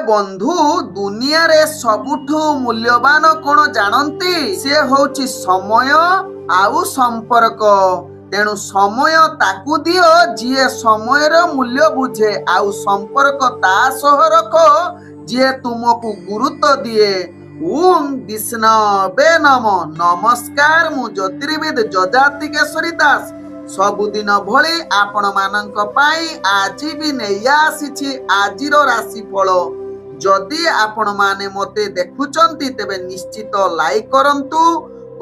बंधु दुनिया रे सबुठु मूल्यवान कोन जानती से होची समय आउ संपर्क। तेणु समय ताकू दियो जिए समय रो मूल्य बुझे आउ संपर्क ता सह रख जिए तुमको गुरुत्व दिए। ओम विष्णवे नमः। नमस्कार, मु ज्योतिर्विद जजाति केशरी दास सबुदिन भली आपण मानक पाई आज भी नहीं आसी आजिर राशिफल। जदि आपण माने मते देखुचंती तेबे निश्चित लाइक करंतु,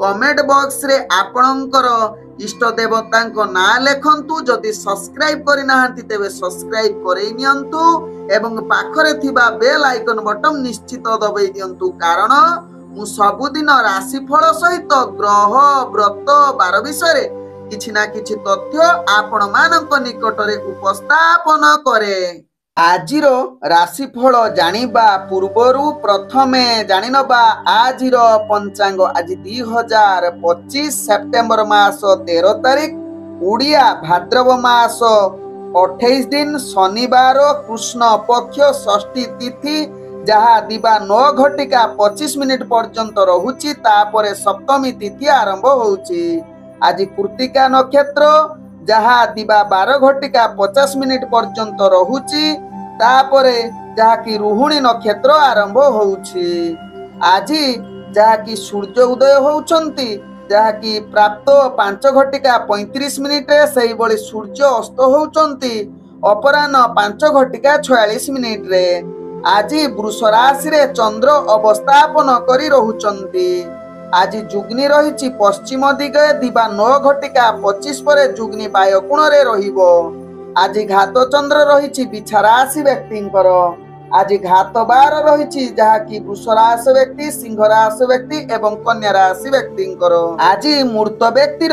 कमेंट बॉक्स रे आपणकर इष्ट देवतांक ना लेखंतु। जदि सब्सक्राइब करि नाहंती तेबे सब्सक्राइब करै नियंतु एवं पाखरे थिबा बेल आइकन बटन निश्चित दबाई दियंतु, कारण मु सबुदिन राशिफल सहित ग्रह व्रत बार विषय किछि ना किछि तथ्य आपण मानक निकटरे उपस्थापन करे। आजिर राशिफल जानिबा पूर्वरु प्रथमे जानिनबा आजिर पंचांग। आज 2025 सेप्टेम्बर मास 13 तारिख, उड़िया भाद्रव मास 28 दिन, शनिवार, कृष्ण पक्ष षष्ठी तिथि, जहा दिबा 9 घटिका 25 मिनिट पर्यंत रहुची। तापरे सप्तमी तिथि आरंभ होउची। आज कृतिका नक्षत्र जहा दिबा 12 घटिका 50 मिनिट पर्यंत रहुची। तापरे जहा कि रोहिणी नक्षत्र आरंभ होउची। आज जहा कि सूर्य उदय होउचंती, जहा कि प्राप्त 5 घटिका 35 मिनिट रे, सही बळी सूर्य अस्त होउचंती अपराह्न 5 घटिका 46 मिनिट रे। आज वृष राशि रे चंद्र अवस्थापन करी रहुचंती। आज जुग्नि रही पश्चिम दिगे दिबा 9 घटिका 25 पर जुग्नि वायुकोण रे रहिबो। आज घात चंद्र रही बिछा राशि व्यक्तिंकर। आज घात बार रही जहा कि वृष राशि व्यक्ति, सिंह राशि व्यक्ति एवं कन्या राशि व्यक्तिंकर। आज मूर्त व्यक्तिर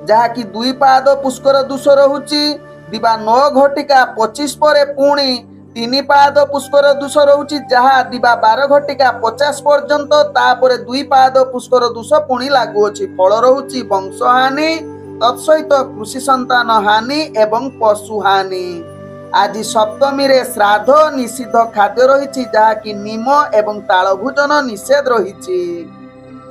जहा कि 2 पाद पुष्कर दोष रहुची दिबा 9 घटिका 25 पर पुणी 3 पाद पुष्कर दोष रहुची, जहा दिबा 12 घटिका 50 पर्यंत। तापरे 2 पाद पुष्कर दोष पुणी लागू अछि। फल रहुची वंश हानि, तत्सहित कृषि संतान हानि एवं पशु हानि। आज सप्तमी रे श्राद्ध निषिद्ध खाद्य रही जहा कि निम एवं ताल भोजन निषेध रही।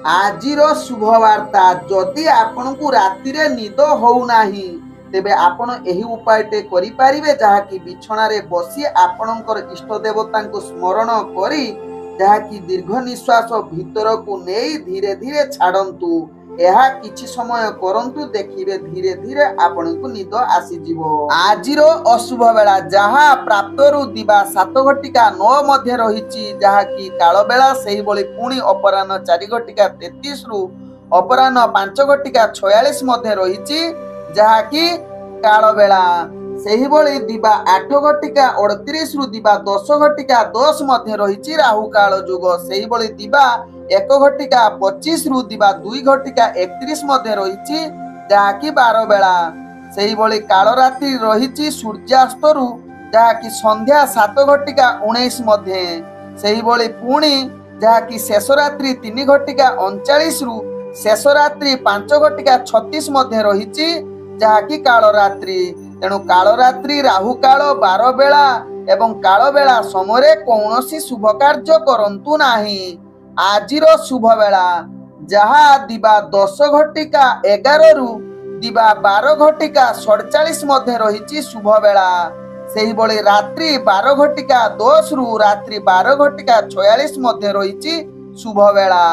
आजिर शुभ वार्ता, जदि आपनकु राति रे निद होउनाही तेबे आपण एही उपायटे करि पारिबे, जहा कि बिछणा रे बसी आपणकर इष्ट देवतांको स्मरण करी जहा कि दीर्घ निश्वास भीतर को नेई धीरे धीरे छाड़ंतु। एहा किछि समय करंतु, देखिबे धीरे धीरे आपनकु निद आसी जिवो। आजिर अशुभ बेला जहा प्राप्तरु दिबा 7 घटिका 9 मध्ये रहिछि, जहा कि काल बेला सेही बळी पुणी अपराह्न 4 घटिका 33 रु अपराह्न 5 घटिका 46 मध्ये रहिछि, जहा कि काल बेला। सेही बळी दिबा 8 घटिका 38 रु दिबा 10 घटिका 10 मध्ये रहिछि राहु काल युग। सेही बळी दिबा 1 घटिका 25 रु दिबा 2 घटिका 31 मध्ये रहिछि, जहा कि 12 बेला। सेही बळी काल रात्रि रहिछि सूर्यास्त रु जहा कि संध्या 7 घटिका 19 मध्ये। सेही बळी पुणी जहा कि शेष रात्रि 3 घटिका 39 रु शेष रात्रि 5 घटिका 36 मध्ये रहिछि, जहा कि काल रात्रि। तेणु काल रात्रि, राहु काल, 12 बेला एवं काल बेला समय कौनसी शुभ कार्य करंतु नाही। आजिर शुभ बेला जहा दिबा 10 घटिका 11 रु दिबा 12 घटिका 47 मध्ये रहिछि शुभ बेला। सेही बळी रात्रि 12 घटिका 10 रु रात्रि 12 घटिका 46 मध्ये रहिछि शुभ बेला।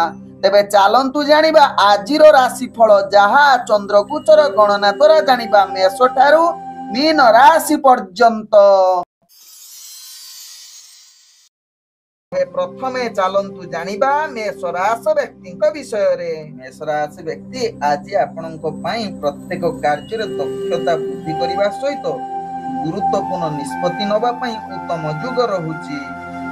तेबे चालंतु जानिबा आजिर राशिफल, जहा चंद्रगोचर गणना द्वारा जानिबा मेष ठारू मीन राशि पर्यंत। प्रथमे चालंतु जानिबा मेष राशि व्यक्तिଙ୍କ विषय। मेष राशि व्यक्ति आज आपणଙ୍କ ପାଇଁ प्रत्येक कार्य रे दक्षता वृद्धि करबा सहित गुरुत्वपूर्ण निष्पत्ति नबा ପାଇଁ उत्तम युग रहुची।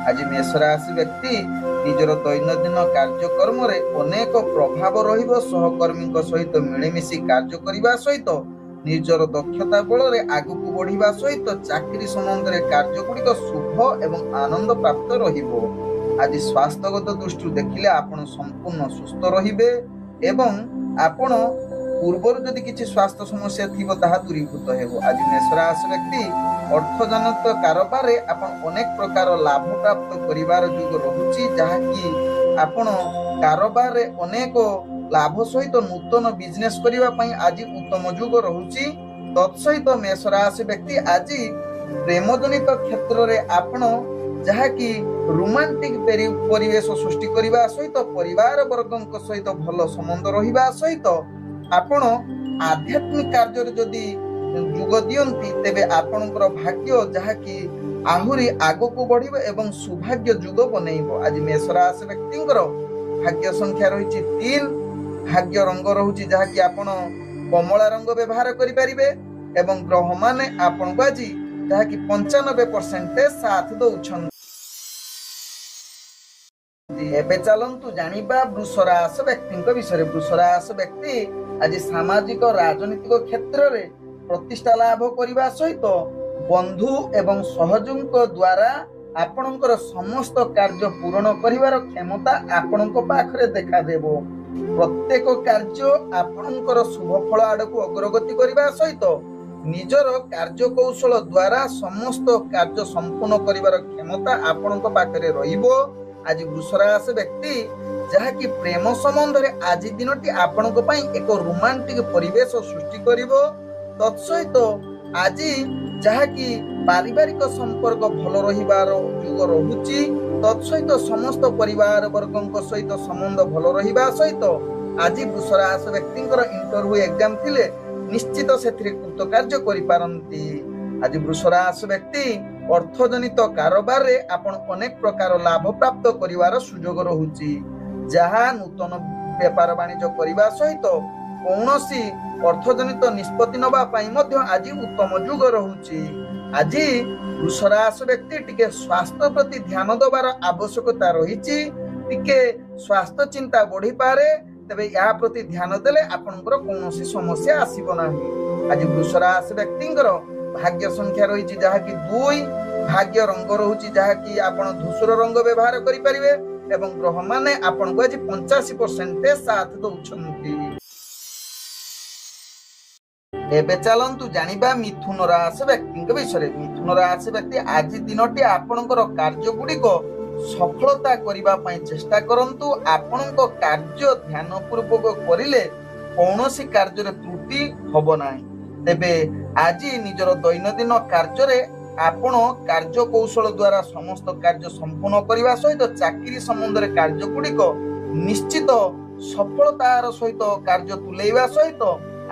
आज मेष राशि व्यक्ति निजर दैनंदिन कार्यक्रम रे अनेक प्रभाव रहिबो। सहकर्मी सहित मिलिमिशि कार्य करबा सहित निजर दक्षता बल रे आगुक बढ़िबा सहित चाकरी संबंध रे कार्य गुड़िक शुभ एवं आनंद प्राप्त रहिबो। आज स्वास्थ्यगत दृष्टि देखिले आपण संपूर्ण सुस्थ रहिबे एवं आपण पूर्वर जदि किछि स्वास्थ्य समस्या थिबो ताहा दूरीभूत हेबो। आज मेष राशि व्यक्ति ଅର୍ଥଜନିତ କାରବାରରେ ଆପଣ ଅନେକ ପ୍ରକାର ଲାଭ ପ୍ରାପ୍ତ କରିବାର ଯୋଗ ରହୁଛି, ଯାହାକି ଆପଣ କାରବାରରେ ଅନେକ ଲାଭ ସହିତ ନୂତନ ବିଜନେସ କରିବା ପାଇଁ ଆଜି ଉତ୍ତମ ଯୋଗ ରହୁଛି। ତତ୍ସହିତ ମେଷ ରାଶି ବ୍ୟକ୍ତି ଆଜି ପ୍ରେମ ଜନିତ କ୍ଷେତ୍ରରେ ଆପଣ ଯାହାକି ରୋମାଣ୍ଟିକ ପରିବେଶ ସୃଷ୍ଟି କରିବା ସହିତ ପରିବାର ବର୍ଗଙ୍କ ସହିତ ଭଲ ସମ୍ବନ୍ଧ ରହିବା ସହିତ ଆପଣ ଆଧ୍ୟାତ୍ମିକ କାର୍ଯ୍ୟରେ ଯଦି ଯୋଗ ଦିଅନ୍ତି ତେବେ ଆପଣଙ୍କର ଭାଗ୍ୟ ଯାହାକି ଆହୁରି ଆଗକୁ ବଢିବ ଏବଂ ସୌଭାଗ୍ୟ ଯୋଗ ବନେଇବ। ଆଜି ମେଷ ରାଶି ବ୍ୟକ୍ତିଙ୍କର ଭାଗ୍ୟ ସଂଖ୍ୟା ରହିଛି 3, ଭାଗ୍ୟ ରଙ୍ଗ ରହୁଛି ଯାହାକି ଆପଣ କମଳା ରଙ୍ଗ ବ୍ୟବହାର କରିପାରିବେ ଏବଂ ଗ୍ରହମାନେ ଆପଣଙ୍କୁ ଆଜି ଯାହାକି 95% ସାଥ ଦଉଛନ୍ତି। ଏବେ ଚାଲନ୍ତୁ ଜାଣିବା ବୃଷ ରାଶି ବ୍ୟକ୍ତିଙ୍କ ବିଷୟରେ। ବୃଷ ରାଶି ବ୍ୟକ୍ତି ଆଜି ସାମାଜିକ ରାଜନୈତିକ କ୍ଷେତ୍ରରେ ପ୍ରତିଷ୍ଠା ଲାଭ କରିବା ସହିତ ବନ୍ଧୁ ଏବଂ ସହଯୋଗୀଙ୍କ ଦ୍ୱାରା ଆପଣଙ୍କର ସମସ୍ତ କାର୍ଯ୍ୟ ପୂରଣ କରିବାର କ୍ଷମତା ଆପଣଙ୍କ ପାଖରେ ଦେଖାଦେବ। ପ୍ରତ୍ୟେକ କାର୍ଯ୍ୟ ଆପଣଙ୍କର ଶୁଭ ଫଳ ଆଡ଼କୁ ଅଗ୍ରଗତି କରିବା ସହିତ ନିଜର କାର୍ଯ୍ୟକୌଶଳ ଦ୍ୱାରା ସମସ୍ତ କାର୍ଯ୍ୟ ସମ୍ପୂର୍ଣ୍ଣ କରିବାର କ୍ଷମତା ଆପଣଙ୍କ ପାଖରେ ରହିବ। ଆଜି ବୃଷ ରାଶି ବ୍ୟକ୍ତି ଯାହାକି ପ୍ରେମ ସମ୍ବନ୍ଧରେ ଆଜି ଦିନଟି ଆପଣଙ୍କ ପାଇଁ ଏକ ରୋମାଣ୍ଟିକ ପରିବେଶ ସୃଷ୍ଟି କରିବ। ତତ୍ସହିତ ଆଜି ଯାହାକି ପାରିବାରିକ ସମ୍ପର୍କ ଭଲ ରହିବାର ଯୋଗ ରହୁଛି। ତତ୍ସହିତ ସମସ୍ତ ପରିବାର ବର୍ଗଙ୍କ ସହିତ ସମ୍ବନ୍ଧ ଭଲ ରହିବା ସହିତ ଆଜି ବୃଷ ରାଶି ବ୍ୟକ୍ତିଙ୍କର ଇଣ୍ଟରଭ୍ୟୁ ଏକ୍ଜାମ ଥିଲେ ନିଶ୍ଚିତ ସେଥିରେ କୃତକାର୍ଯ୍ୟ କରିପାରନ୍ତି। ଆଜି ବୃଷ ରାଶି ବ୍ୟକ୍ତି ଅର୍ଥଜନିତ କାରବାରରେ ଆପଣ ଅନେକ ପ୍ରକାର ଲାଭ ପ୍ରାପ୍ତ କରିବାର ସୁଯୋଗ ରହୁଛି, ଯାହା ନୂତନ ବେପାର ବାଣିଜ୍ୟ କରିବା ସହିତ କୌଣସି ଅର୍ଥଜନିତ ନିଷ୍ପତ୍ତି ନେବା ପାଇଁ ମଧ୍ୟ ଆଜି ଉତ୍ତମ ଯୁଗ ରହୁଛି। ଆଜି ବୃଷ ରାଶି ବ୍ୟକ୍ତି ଟିକେ ସ୍ୱାସ୍ଥ୍ୟ ପ୍ରତି ଧ୍ୟାନ ଦେବାର ଆବଶ୍ୟକତା ରହିଛି। ଟିକେ ସ୍ୱାସ୍ଥ୍ୟ ଚିନ୍ତା ବଢିପାରେ, ତେବେ ଏହା ପ୍ରତି ଧ୍ୟାନ ଦେଲେ ଆପଣଙ୍କର କୌଣସି ସମସ୍ୟା ଆସିବ ନାହିଁ। ଆଜି ବୃଷ ରାଶି ବ୍ୟକ୍ତିଙ୍କର ଭାଗ୍ୟ ସଂଖ୍ୟା ରହିଛି ଯାହାକି 2, ଭାଗ୍ୟ ରଙ୍ଗ ରହୁଛି ଯାହାକି ଆପଣ ଧୂସର ରଙ୍ଗ ବ୍ୟବହାର କରିପାରିବେ ଏବଂ ଗ୍ରହମାନେ ଆପଣଙ୍କୁ ଆଜି 85% ସାଥ ଦଉଛନ୍ତି। ଏବେ ଚାଲନ୍ତୁ ଜାଣିବା ମିଥୁନ ରାଶି ବ୍ୟକ୍ତିଙ୍କ ବିଷୟରେ। ମିଥୁନ ରାଶି ବ୍ୟକ୍ତି ଆଜି ଦିନଟି ଆପଣଙ୍କର କାର୍ଯ୍ୟ ଗୁଡିକ ସଫଳତା କରିବା ପାଇଁ ଚେଷ୍ଟା କରନ୍ତୁ। ଆପଣଙ୍କ କାର୍ଯ୍ୟ ଧ୍ୟାନ ପୂର୍ବକ କରିଲେ କୌଣସି କାର୍ଯ୍ୟରେ ତ୍ରୁଟି ହବ ନାହିଁ। ତେବେ ଆଜି ନିଜର ଦୈନନ୍ଦିନ କାର୍ଯ୍ୟରେ ଆପଣ କାର୍ଯ୍ୟ କୌଶଳ ଦ୍ୱାରା ସମସ୍ତ କାର୍ଯ୍ୟ ସମ୍ପୂର୍ଣ୍ଣ କରିବା ସହିତ ଚାକିରି ସମ୍ବନ୍ଧରେ କାର୍ଯ୍ୟ ଗୁଡିକ ନିଶ୍ଚିତ ସଫଳତାର ସହିତ କାର୍ଯ୍ୟ ତୁଲେଇବା ସହିତ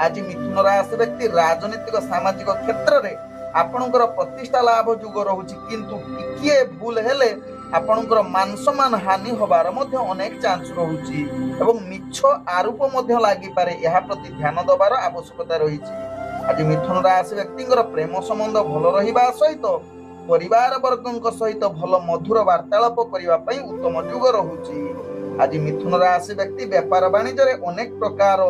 ଆଜି ମିଥୁନ ରାଶି ବ୍ୟକ୍ତି ରାଜନୈତିକ ସାମାଜିକ କ୍ଷେତ୍ରରେ ଆପଣଙ୍କର ପ୍ରତିଷ୍ଠା ଲାଭ ଯୋଗ ରହୁଛି, କିନ୍ତୁ ଟିକିଏ ଭୁଲ ହେଲେ ଆପଣଙ୍କର ମାନ ସମ୍ମାନ ହାନି ହବାର ମଧ୍ୟ ଅନେକ ଚାନ୍ସ ରହୁଛି ଏବଂ ମିଛ ଆରୋପ ମଧ୍ୟ ଲାଗିପାରେ। ଏହା ପ୍ରତି ଧ୍ୟାନ ଦେବାର ଆବଶ୍ୟକତା ରହିଛି। ଆଜି ମିଥୁନ ରାଶି ବ୍ୟକ୍ତିଙ୍କର ପ୍ରେମ ସମ୍ବନ୍ଧ ଭଲ ରହିବା ସହିତ ପରିବାର ବର୍ଗଙ୍କ ସହିତ ଭଲ ମଧୁର ବାର୍ତ୍ତାଳାପ କରିବା ପାଇଁ ଉତ୍ତମ ଯୁଗ ରହୁଛି। ଆଜି ମିଥୁନ ରାଶି ବ୍ୟକ୍ତି ବେପାର ବାଣିଜ୍ୟରେ ଅନେକ ପ୍ରକାର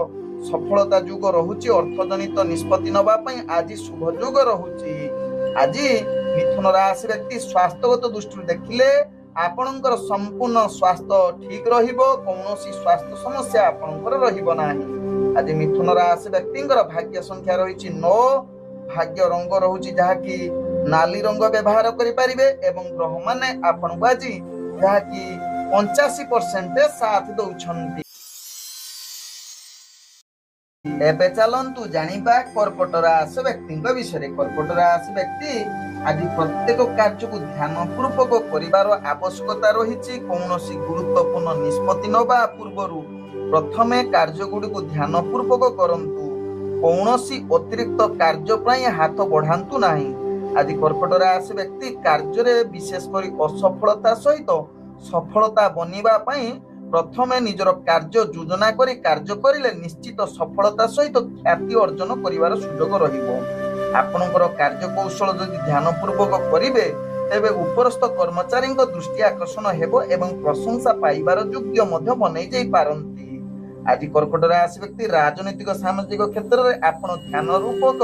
ସଫଳତା ଯୁଗ ରହୁଛି। ଅର୍ଥଜନିତ ନିଷ୍ପତ୍ତି ନେବା ପାଇଁ ଆଜି ଶୁଭ ଯୁଗ ରହୁଛି। ଆଜି ମିଥୁନ ରାଶି ବ୍ୟକ୍ତି ସ୍ୱାସ୍ଥ୍ୟଗତ ଦୃଷ୍ଟିରୁ ଦେଖିଲେ ଆପଣଙ୍କର ସମ୍ପୂର୍ଣ୍ଣ ସ୍ୱାସ୍ଥ୍ୟ ଠିକ ରହିବ, କୌଣସି ସ୍ୱାସ୍ଥ୍ୟ ସମସ୍ୟା ଆପଣଙ୍କର ରହିବ ନାହିଁ। ଆଜି ମିଥୁନ ରାଶି ବ୍ୟକ୍ତିଙ୍କର ଭାଗ୍ୟ ସଂଖ୍ୟା ରହିଛି 9, ଭାଗ୍ୟ ରଙ୍ଗ ରହୁଛି ଯାହାକି ନାଲି ରଙ୍ଗ ବ୍ୟବହାର କରିପାରିବେ ଏବଂ ଗ୍ରହମାନେ ଆପଣଙ୍କୁ ଆଜି ଯାହାକି 85% ସାଥ ଦଉଛନ୍ତି। ଏବେ ଚାଲନ୍ତୁ ଜାଣିବା କର୍କଟ ରାଶି ବ୍ୟକ୍ତିଙ୍କ ବିଷୟରେ। କର୍କଟ ରାଶି ବ୍ୟକ୍ତି ଆଜି ପ୍ରତ୍ୟେକ କାର୍ଯ୍ୟକୁ ଧ୍ୟାନ ପୂର୍ବକ କରିବାର ଆବଶ୍ୟକତା ରହିଛି। କୌଣସି ଗୁରୁତ୍ୱପୂର୍ଣ୍ଣ ନିଷ୍ପତ୍ତି ନେବା ପୂର୍ବରୁ ପ୍ରଥମେ କାର୍ଯ୍ୟଗୁଡ଼ିକୁ ଧ୍ୟାନ ପୂର୍ବକ କରନ୍ତୁ। କୌଣସି ଅତିରିକ୍ତ କାର୍ଯ୍ୟ ପାଇଁ ହାତ ବଢାନ୍ତୁ ନାହିଁ। ଆଜି କର୍କଟ ରାଶି ବ୍ୟକ୍ତି କାର୍ଯ୍ୟରେ ବିଶେଷ କରି ଅସଫଳତା ସହିତ ସଫଳତା ବନିବା ପାଇଁ ପ୍ରଥମେ ନିଜର କାର୍ଯ୍ୟ ଯୋଜନା କରି କାର୍ଯ୍ୟ କରିଲେ ନିଶ୍ଚିତ ସଫଳତା ସହିତ ଖ୍ୟାତି ଅର୍ଜନ କରିବାର ସୁଯୋଗ ରହିବ। ଆପଣଙ୍କର କାର୍ଯ୍ୟକୌଶଳ ଯଦି ଧ୍ୟାନ ପୂର୍ବକ କରିବେ ତେବେ ଉପରସ୍ଥ କର୍ମଚାରୀଙ୍କ ଦୃଷ୍ଟି ଆକର୍ଷଣ ହେବ ଏବଂ ପ୍ରଶଂସା ପାଇବାର ଯୋଗ୍ୟ ମଧ୍ୟ ବନେଇ ଯାଇପାରନ୍ତି। ଆଜି କର୍କଟ ରାଶି ବ୍ୟକ୍ତି ରାଜନୈତିକ ସାମାଜିକ କ୍ଷେତ୍ରରେ ଆପଣ ଧ୍ୟାନ ରୂପକ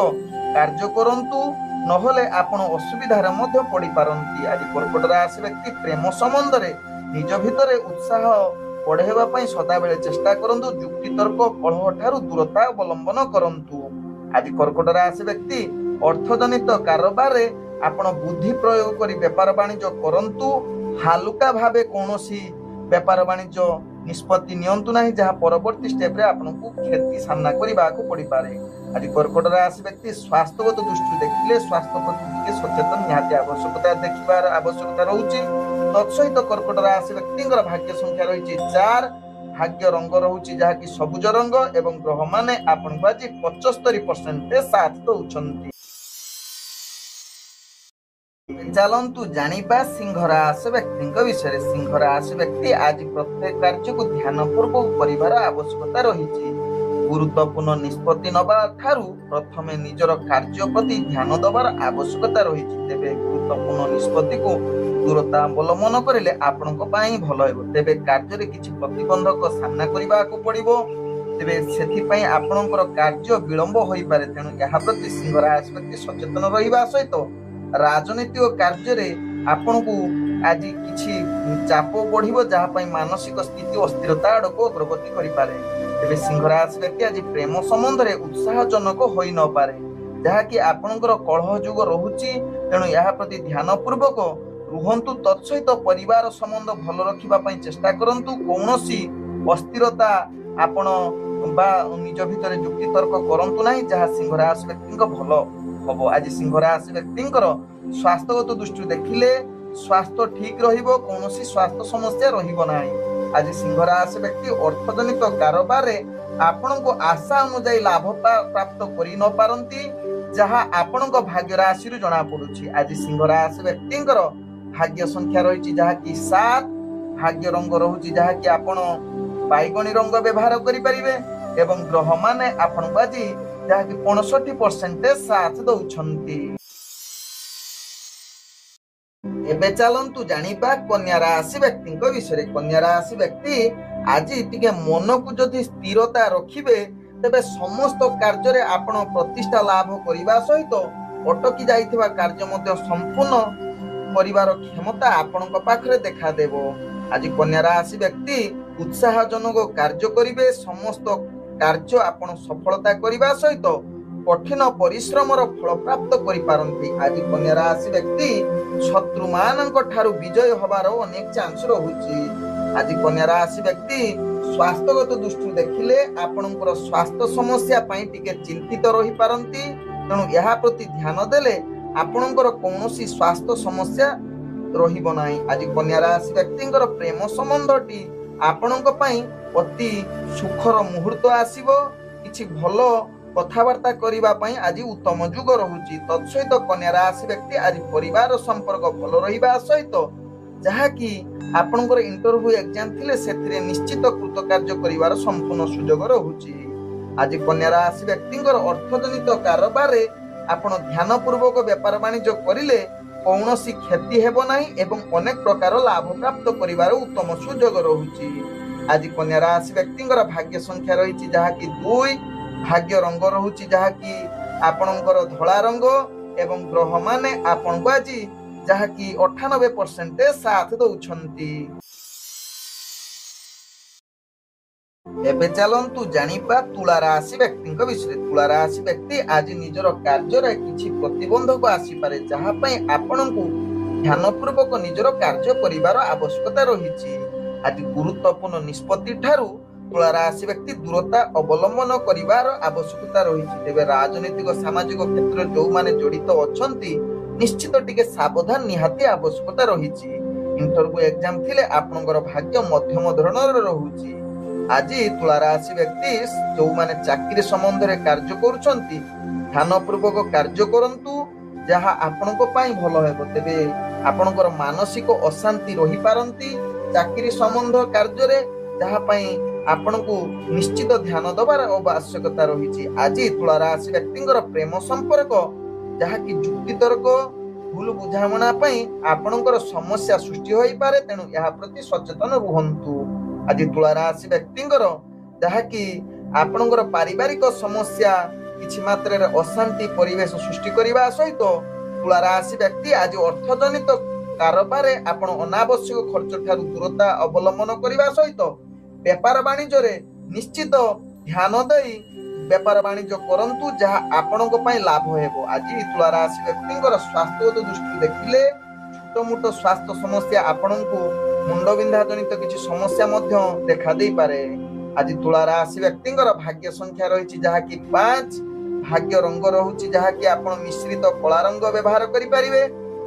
କାର୍ଯ୍ୟ କରନ୍ତୁ, ନହେଲେ ଆପଣ ଅସୁବିଧାରେ ମଧ୍ୟ ପଡିପାରନ୍ତି। ଆଜି କର୍କଟ ରାଶି ବ୍ୟକ୍ତି ପ୍ରେମ ସମ୍ବନ୍ଧରେ ନିଜ ଭିତରେ ଉତ୍ସାହ ବଢାଇବା ପାଇଁ ସଦାବେଳେ ଚେଷ୍ଟା କରନ୍ତୁ। ଯୁକ୍ତିତର୍କ କଳହ ଠାରୁ ଦୂରତା ଅବଲମ୍ବନ କରନ୍ତୁ। ଆଜି କର୍କଟ ରାଶି ବ୍ୟକ୍ତି ଅର୍ଥଜନିତ କାରବାରରେ आपण बुद्धि प्रयोग करी व्यापार वाणिज्य करंतु हालुका भावे कोनोसी व्यापार वाणिज्य निष्पत्ति नियंतु नाही जहाँ परवर्ती स्टेप रे आपनको क्षति सामना करबा को पड़ी पारे। आज कर्कट राशि व्यक्ति स्वास्थ्यगत दृष्टि देखिले स्वास्थ्य प्रति सचेतन निहाती आवश्यकता देखिबार आवश्यकता रहउची। तत्सहित कर्कट राशि व्यक्तिଙ୍କର भाग्य संख्या रहिछि 4, भाग्य रंग रहउछि जहा कि सबुज रंग एवं ग्रह माने आपनको आज 75% साथ दउछन्ति। चलंतु जानिबा सिंह राशि व्यक्ति विषय। सिंह राशि व्यक्ति आज प्रत्येक कार्य को ध्यान पूर्वक परिवार आवश्यकता रही। गुरुत्वपूर्ण निष्पत्ति नबा ठारू प्रथमे निजर कार्य प्रति ध्यान दबार आवश्यकता रही। तेबे गुरुत्वपूर्ण निष्पत्ति को दूरता अवलंबन करिले आपनक पई भलो हेबो। तेबे कार्य रे किछि प्रतिबंधक सामना करिबा को पड़िबो। तेबे सेथि पई आपनकर कार्य विलंब होई पारे। तेनु यहा प्रति सिंह राशि व्यक्ति सचेतन रहिबा सहित राजनीतिक कार्य रे आपनको आज किछि चाप बढ़िबो जहा पई मानसिक स्थिति अस्थिरता आडको अग्रगति करि पारे। तेबे सिंह राशि व्यक्ति आज प्रेम संबंध रे उत्साहजनक होई न पारे जहा कि आपनकर कलह जुग रहुची। तेनु यहा प्रति ध्यान पूर्वक रुहंतु। तत्सहित परिवार संबंध भलो रखिबा पई चेष्टा करंतु। कोनोसी अस्थिरता आपण बा निज भितरे जुक्ति तर्क करंतु नाही जहा सिंह राशि व्यक्ति भलो हबो। आज सिंह राशि व्यक्तिंकर स्वास्थ्यगत दृष्टि देखिले स्वास्थ्य ठीक रहिबो। कोनोसी स्वास्थ्य समस्या रहिबो नाही। आज सिंह राशि व्यक्ति अर्थजनित कारोबार रे आपनको आशा अनुसार लाभ प्राप्त करि न पारंती जहा आपनको भाग्य राशि रु जणा पडुची। आज सिंह राशि व्यक्तिंकर भाग्य संख्या रहिची जहा कि 7, भाग्य रंग रहुची जहा कि आपण बैगणी रंग व्यवहार करि परिबे एवं ग्रह माने आपनको आज जहा कि 65% साथ दउछन्ती। एबे चलंतु जानिबा कन्या राशि व्यक्ति विषय। कन्या राशि व्यक्ति आज टिके मन को जदि स्थिरता रखिबे तेबे समस्त कार्य रे आपण प्रतिष्ठा लाभ करिबा सहित अटकी जाइथिबा कार्य मध्ये संपूर्ण परिवार क्षमता आपनक पाखरे देखा देबो। आज कन्या राशि व्यक्ति उत्साहजनक कार्य करिवे। समस्त कार्य आपण सफलता करिबा सहित कठिन परिश्रम फल प्राप्त करि पारंती। आज कन्या राशि व्यक्ति शत्रु मानक ठारू विजय होबार अनेक चांस रहुची। आज कन्या राशि व्यक्ति स्वास्थ्यगत दृष्टि देखिले आपनकर स्वास्थ्य समस्या पई टिके चिंतित रहि पारंती। तेणु यहा प्रति ध्यान देले आपनकर कोनोसी स्वास्थ्य समस्या रहिबो नाही। आज कन्या राशि व्यक्तिंकर प्रेम संबंधटी आपनक पई अति सुखर मुहूर्त आसीबो। किछि भलो कथावार्ता करिबा पई आज उत्तम जुग रहुची। तत्सहित कन्या राशि व्यक्ति आज परिवार संपर्क भलो रहिबा सहित जहा कि आपनकर इंटरव्यू एग्जाम थिले सेथिरे निश्चित कृतकार्य करिवार संपूर्ण सुजोग रहुची। आज कन्या राशि व्यक्तिंकर अर्थजनित कारोबार रे आपण ध्यान पूर्वक व्यापार वाणिज्य करिले कौनसी क्षति हेबो नाही एवं अनेक प्रकार लाभ प्राप्त करिवार उत्तम सुजोग रहुची। आज कन्या राशि व्यक्तिंकर भाग्य संख्या रहिछि जहा कि 2, भाग्य रंग रहुछि जहा कि आपणकर धला रंग एवं ग्रह माने आपनको आज जहा कि 98% साथ दउछन्ती। एबे चलंतु जानिबा तुला राशि व्यक्ति विषय। तुला राशि व्यक्ति आज निजर कार्य रे किछि प्रतिबंधक आसी पारे जहा पई आपणको ध्यान पूर्वक निजर कार्य करिवार आवश्यकता रहिछि। आज गुरुत्वपूर्ण निष्पत्ति ठारू तुला राशि व्यक्ति दूरता अवलंबन करिवार आवश्यकता रहिछि। तेबे राजनीतिक सामाजिक क्षेत्र जो माने जड़ित अछंती निश्चित टिके सावधान निहाती आवश्यकता रहिछि। इंटरव्यू एग्जाम थिले आपनकर भाग्य मध्यम धरणर रहुछि। आज तुला राशि व्यक्ति जो माने चाकरी संबंध रे कार्य करूछंती ध्यान पूर्वक कार्य करंतु जहा आपनको पई भलो हेबो। तेबे आपनकर मानसिक अशांति रहि पारंती चाकरी संबंध कार्य रे जहा पई आपनको निश्चित ध्यान दबार आवश्यकता रहिछि। आज तुला राशि व्यक्तिंकर प्रेम संपर्क जहा कि जुक्ति तर्क भूल बुझामणा पई आपनकर समस्या सृष्टि होई पारे। तेनु यहा प्रति सचेतन रुहंतु। आज तुला राशि व्यक्तिंकर जहा कि आपनकर पारिवारिक समस्या किछि मात्रा रे अशांति परिवेश सृष्टि करिबा सहित तुला राशि व्यक्ति आज अर्थजनित कारोबार रे आपण अनावश्यक खर्च ठारू दूरता अवलंबन करिबा सहित व्यापार वाणिज्य रे निश्चित ध्यान देई बेपार वाणिज्य करंतु जहा आपणक पई लाभ हेबो। आज तुला राशि व्यक्तिंकर स्वास्थ्यगत दृष्टि देखिले छोट मोट स्वास्थ्य समस्या आपणको मुंडबिंधा जनित किछि समस्या मध्य देखा देई पारे। आज तुला राशि व्यक्तिंकर भाग्य संख्या रहिछि जहा कि 5, भाग्य रंग रहुछि जहा कि आपण मिश्रित कला रंग व्यवहार करि परिबे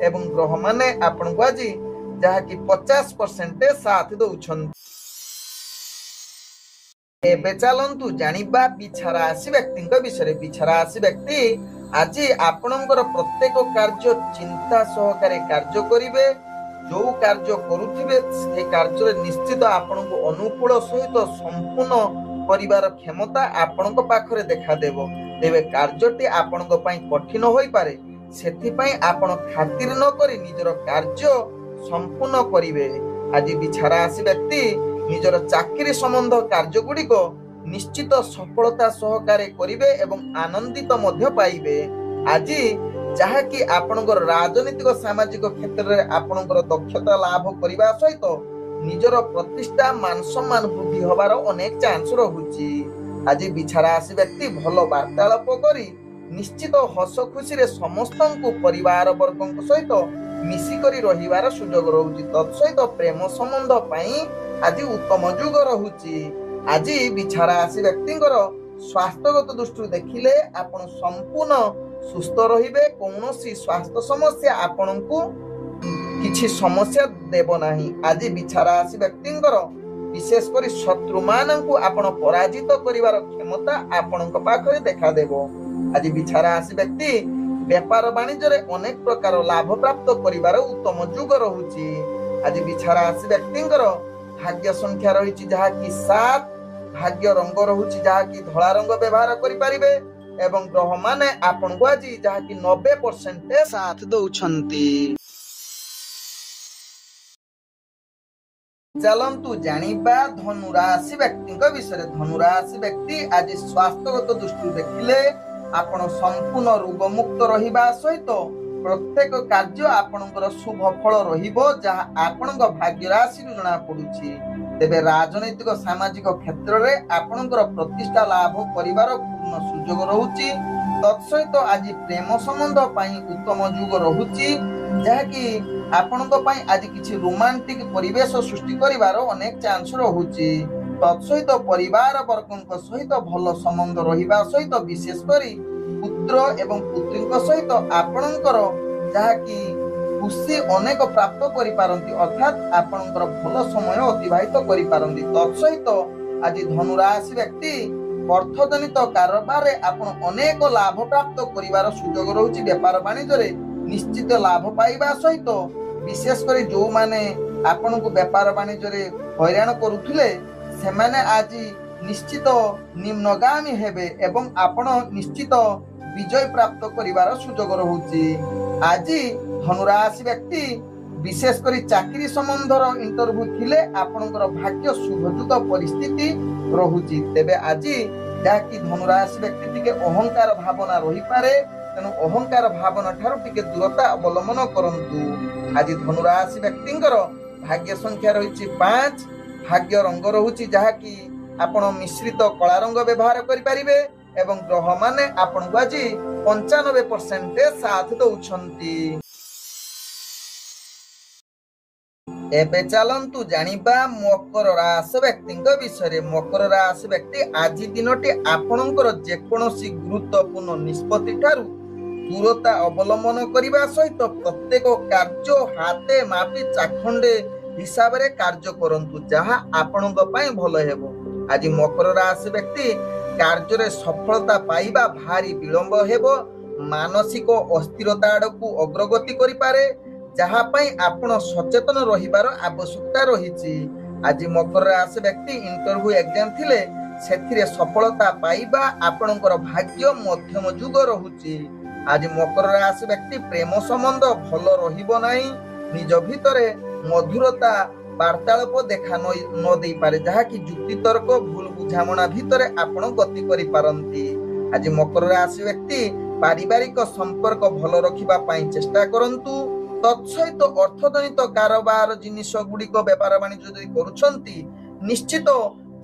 एवं ग्रह माने आपणको आज जहा कि 50% साथ दउछन। एबे चलंतु जानिबा बिछा राशि व्यक्तिंक विषय। बिछा राशि व्यक्ति आज आपणकर प्रत्येक कार्य चिंता सहकारे कार्य करिवे। जो कार्य करुथिबे से कार्य निश्चित आपणको अनुकूल सहित संपूर्ण परिवार क्षमता आपणको पाखरे देखा देबो। तेबे कार्यटी आपणको पई कठिन होई पारे, सेथि पई आपण खातिर न करी निजर कार्य संपूर्ण करिवे। आज बिछा राशि व्यक्ति निजर चाकरी संबंध कार्य गुड़िक निश्चित सफलता सहकारे करिवे एवं आनंदित मध्य पाइबे। आज जहा कि आपणकर राजनीतिक सामाजिक क्षेत्र में आपणकर दक्षता लाभ करबा सहित निजर प्रतिष्ठा मान सम्मान वृद्धि होबार अनेक चांस रहुछि। आज बिछा राशि व्यक्ति भल वार्तालाप करी निश्चित हस खुशी रे समस्तंकु परिवार वर्गक सहित मिसिकरी रहिबार सुजोग रहुछि। तत्सहित प्रेम संबंध पई आज उत्तम युग रहुछि। आज बिछा राशि व्यक्तिंकर स्वास्थ्यगत दृष्टि देखिले आपण संपूर्ण सुस्थ रहिबे। कौनसी स्वास्थ्य समस्या आपणको किछि समस्या देबो नाही। आज बिछा राशि व्यक्तिंकर विशेष करी शत्रु माननकु आपण पराजित करिवार क्षमता आपणक पाखरे देखा देबो। आज बिछा राशि व्यक्ति व्यापार वाणिज्य रे अनेक प्रकार लाभ प्राप्त करिवार उत्तम युग रहुछि। आज बिछा राशि व्यक्तिंकर भाग्य संख्या रहिछि जहा कि 7, भाग्य रंग रहुछि जहा कि धला रंग व्यवहार करि परिबे एवं ग्रह माने आपणको आज जहा कि 90% साथ दउछंती। चलंतु जानिबा धनु राशि व्यक्तिक विषय। धनु राशि व्यक्ति आज स्वास्थ्यगत दृष्टि देखिले आपण संपूर्ण रोग मुक्त रहिबा सहित प्रत्येक कार्य आपणकर शुभ फल रहिबो जहा आपणक भाग्य राशि जना पडुछि। तेबे राजनैतिक सामाजिक क्षेत्र में आपणकर प्रतिष्ठा लाभ करिवार पूर्ण सुजोग रहुछि। तत्सहित आज प्रेम संबंध पई उत्तम युग रहुछि जहा कि आपणक पई आज किछि रोमांटिक परिवेश सृष्टि करिवार अनेक चांस रहुछि। तत्सहित परिवार वर्गक सहित भल संबंध रहिबा सहित विशेष करी पुत्र एवं पुत्रीक सहित आपणकर जहा कि खुशी अनेक प्राप्त करि पारंती, अर्थात आपणकर भल समय अतिबाहित करि पारंती। तत्सहित आज धनु राशि व्यक्ति अर्थजनित कारोबार रे आपण अनेक लाभ प्राप्त करिवार सुजोग रहुछि। व्यापार वाणिज्य रे निश्चित लाभ पाइबा सहित विशेष करी जो माने आपणको व्यापार वाणिज्य रे हैरान करूथिले सेमाने आज निश्चित निम्नगामी हेबे एवं आपण निश्चित विजय प्राप्त करिवार सुजोग रहुछि। आज धनु राशि व्यक्ति विशेष करी चाकरी संबंधर इंटरव्यू थिले आपणकर भाग्य शुभयुक्त परिस्थिति रहुछि। तेबे आज जाकी धनु राशि व्यक्ति टिके अहंकार भावना रही पारे, तेनु अहंकार भावना ठारू टिके दूरता अवलंबन करंतु। आज धनु राशि व्यक्तिंकर भाग्य संख्या रहिछि 5, भाग्य रंग रहुछि जहा कि आपण मिश्रित कला रंग व्यवहार करि परिबे एवं ग्रह माने आपणको आज 95% साथ दउछंती। एबे चलंतु जानिबा मकर राशि व्यक्तिंक विषय। मकर राशि व्यक्ति आज दिनटी आपणकर जेकोनोसी गुरुत्वपूर्ण निष्पत्ति ठारू दूरता अवलंबन करिबा सहित प्रत्येक कार्य हाते मापी चाखंडे हिसाब रे कार्य करंतु जहा आपणक पई भलो हेबो। आज मकर राशि व्यक्ति कार्य रे सफलता पाइबा भारी विलंब हेबो। मानसिक अस्थिरता आडकु अग्रगति करि पारे जहा पई आपण सचेतन रहिबार आवश्यकता रहिछि। आज मकर राशि व्यक्ति इंटरव्यू एग्जाम थिले सेथिरे सफलता पाइबा आपणकर भाग्य मध्यम युग रहुछि। आज मकर राशि व्यक्ति प्रेम संबंध भल रहिबो नाही, निज भितरे मधुरता वार्तालाप देखा न दे पारे जहा कि जुक्ति तर्क भूल बुझामणा भितरे आपण गति करि पारंती। आज मकर राशि व्यक्ति पारिवारिक संपर्क भल रखिबा पई चेष्टा करंतु। तत्सहित अर्थजनित कारोबार जिनिस गुड़िक व्यापार वाणिज्य जदि करूछंती निश्चित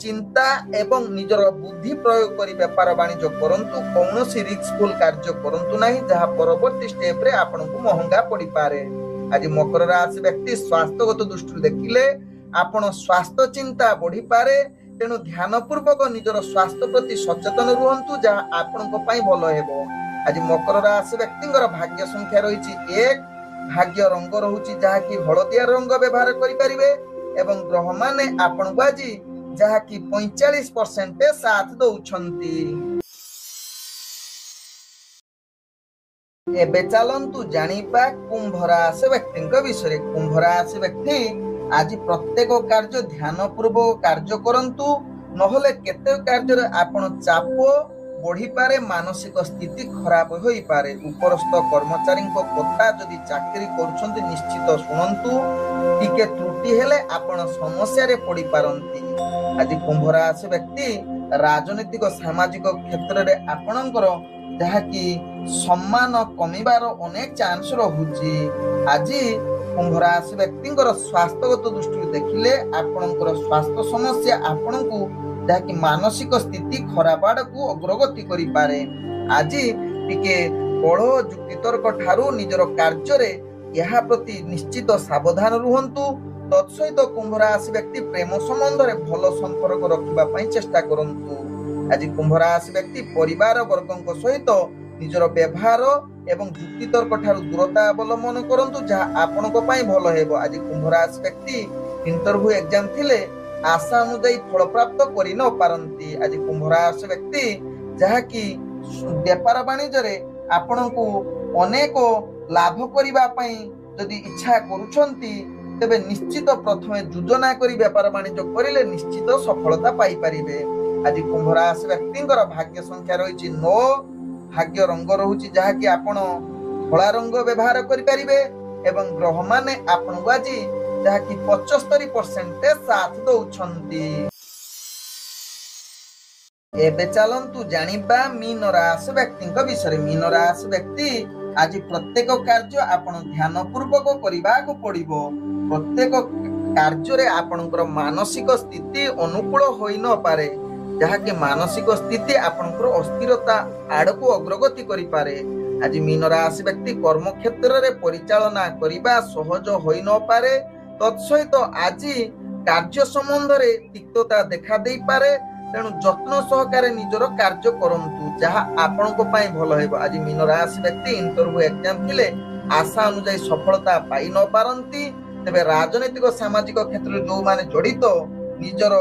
चिंता एवं निजर बुद्धि प्रयोग कर व्यापार वाणिज्य करंतु कौनसी रिस्कफुल कार्य करंतु नहीं जहाँ परवर्ती स्टेप रे आपनको महंगा पड़ी पारे। आज मकर राशि व्यक्ति स्वास्थ्यगत दृष्टि देखिले आपण स्वास्थ्य चिंता बढ़ी पारे तेणु ध्यान पूर्वक निजर स्वास्थ्य प्रति सचेतन रुहंतु जहाँ आपनको पई भलो हेबो। आज मकर राशि व्यक्तिंगर भाग्य संख्या रही 1 भाग्य रंग रहुची जहाँ की हलदिया रंग व्यवहार करि परिबे एवं ग्रह माने आपनको आज जहाँ की 45% साथ दउछंती। एबे चलंतु जानिबा कुंभ राशि व्यक्तिंक विषय। कुंभ राशि व्यक्ति आज प्रत्येक कार्य ध्यान पूर्वक कार्य करंतु नहले केते कार्य आपण चाप बढ़ी पारे मानसिक स्थिति खराब होई पारे। उपरस्थ कर्मचारी कथा जदि चाकरी करुछंती निश्चित शुणंतु टिके त्रुटि हेले आपण समस्या रे पड़ी पारंती। आज कुंभ राशि व्यक्ति राजनीतिक सामाजिक क्षेत्र रे आपणकर जहा कि सम्मान कमिबार अनेक चांस रहुची। आज कुंभ राशि व्यक्तिंकर स्वास्थ्यगत दृष्टि देखिले आपणकर स्वास्थ्य समस्या आपणकु जहाँकि मानसिक स्थिति खराब आड़कू अग्रगति करि पारे। आज टिके कलह जुक्तितर्क ठारू निजर कार्य रे यहा प्रति निश्चित सावधान रुहंतु। तत्सहित कुंभ राशि व्यक्ति प्रेम संबंध रे भलो संपर्क रखिबा पई चेष्टा करंतु। आज कुंभ राशि व्यक्ति परिवार वर्गक सहित निजर व्यवहार एवं जुक्तितर्क ठारू दूरता अवलंबन करंतु जहाँ आपनको पई भलो हेबो। आज कुंभ राशि व्यक्ति इंटरव्यू एग्जाम थिले आशा अनुଯାୟୀ फल प्राप्त करि न पारंती। आज कुंभ राशि व्यक्ति जहाँ की व्यापार वाणिज्य रे आपनको अनेक लाभ करिबा पई यदि इच्छा करूछंती तेबे निश्चित प्रथमे योजना करी व्यापार वाणिज्य करिले निश्चित सफलता पाई परिबे। आज कुंभ राशि व्यक्तिंकर भाग्य संख्या रही 9 भाग्य रंग रहुची जहाँ की आपण धला रंग व्यवहार करि परिबे एवं ग्रह माने आपनको आज जहाँ की 75% साथ दउछंती। एबे चलंतु जानिबा मीन राशि व्यक्तिंक विषय। मीन राशि व्यक्ति आज प्रत्येक कार्य आपण ध्यान पूर्वक करिबा को पड़िबो। प्रत्येक कार्य रे आपणकर मानसिक स्थिति अनुकूल होई न पारे जहाँ के मानसिक स्थिति आपणकर अस्थिरता आड़को अग्रगति करि पारे। आज मीन राशि व्यक्ति कर्म क्षेत्र रे परिचालना करिबा सहज होई न पारे। तत्सहित आज कार्य संबंध रे तिक्तता देखा दे पारे तेणु जत्न सहकारे निजर कार्य करंतु जहाँ आपनको पई भलो हेबो। आज मीन राशि व्यक्ति इंटरव्यू एग्जाम थिले आशा अनुଯାୟୀ सफलता पाई न पारंती तेबे राजनीतिक सामाजिक क्षेत्र जो माने जड़ित निजर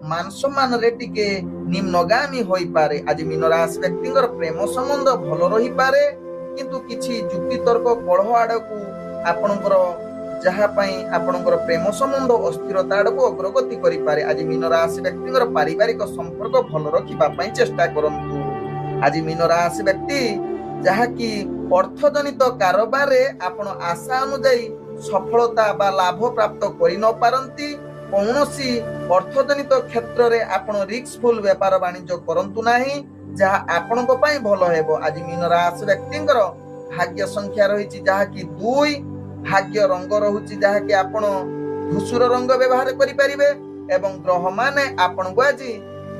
मान सम्मान रे टिके निम्नगामी होई पारे। आज मीन राशि व्यक्तिंकर प्रेम संबंध भलो रही पारे किंतु किछि जुक्ति तर्क कलह आड़कू आपणकर जहाँ पई आपणकर प्रेम संबंध अस्थिरता आड़कू अग्रगति करि पारे। आज मीन राशि व्यक्तिंकर पारिवारिक संपर्क भलो रखिबा पई चेष्टा करंतु। आज मीन राशि व्यक्ति जहाँ की अर्थजनित कारोबार रे आपण आशा अनुଯାୟୀ सफलता बा लाभ प्राप्त करि न पारंती। कौनसी अर्थजनित क्षेत्र रे आपण रिस्कफुल व्यापार वाणिज्य करंतु नाही जहाँ आपनको पई भलो हेबो। आज मीन राशि व्यक्तिंकर भाग्य संख्या रही जहाँ की 2 भाग्य रंग रहुची जहाँ की आपण धूसर रंग व्यवहार करि परिबे एवं ग्रह माने आपनको आज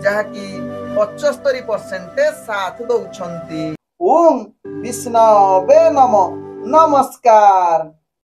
जहाँ की 75% साथ दउछंती। ओम विष्णवे नमः। नमस्कार।